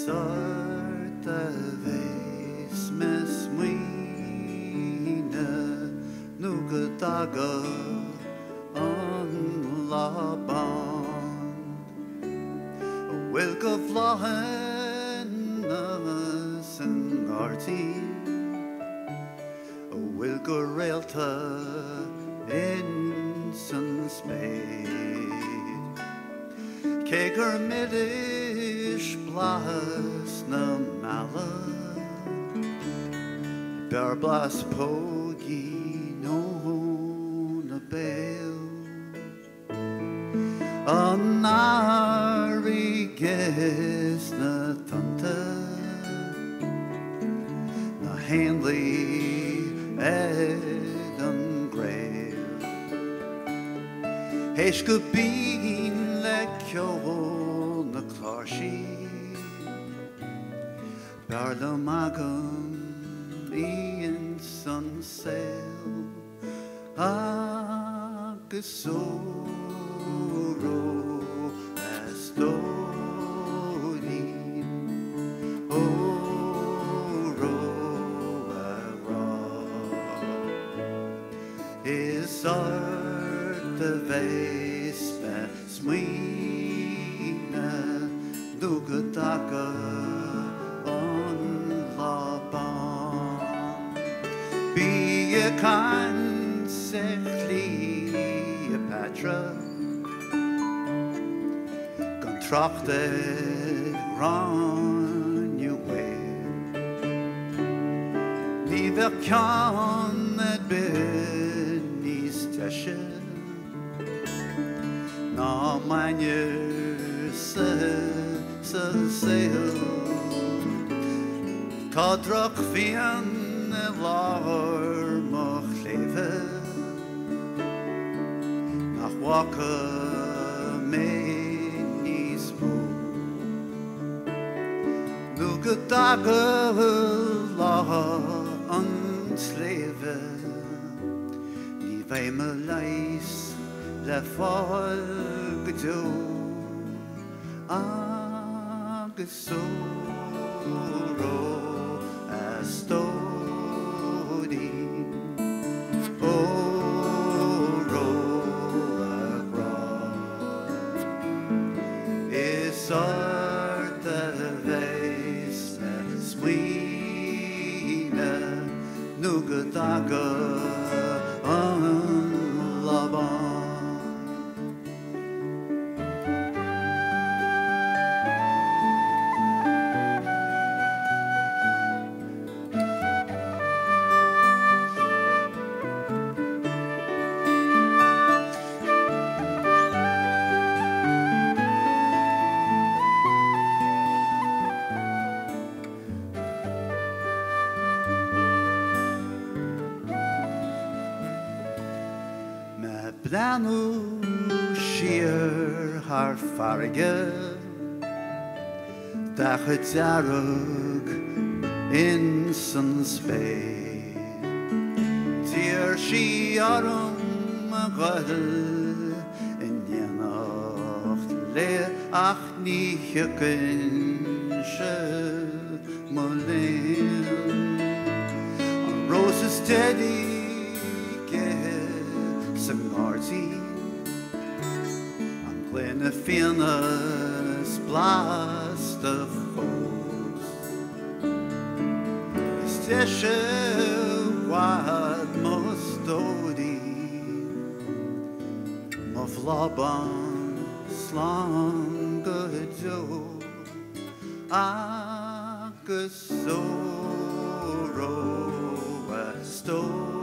sorta vez mes muoine nu go daga an Laban bhfuil go bhláthán san ngártaí bhfuil go réalta in san spéid cé gur midis blas na mala bear blas pógi nó na béil an áirí ges na tanta na handlaí ag an gréil héis go bín le ceol na cláirsaí bear le magam íon san saoil agus sóró as dóirín óró a rá is ort a bheith smuoine dú go daga an Laban bí a cain sa Cleopatra gan tracht ranne bhfuil ní bheith ceann bit níos teise ná maine sa saoil cadrach bhíon láthir mo chléimhe nach bhacha mé níos mó nu go daga látha an sléimhe ní bheidh me leis le fáil go dó agus sóró as dóirín óró a rá is ort a bheith smuoine nu go daga an Laban Blanú siar haar farige da chu dearg in san spéid tír sí orm a ghail in dhéanacht le ach ní thiocfainn se mo léinn an rose steady san ngártaí an gléine fiannas blasta fós is teise bhfad mo stóidí mo bhlában slán go dó agus sóró a stóidí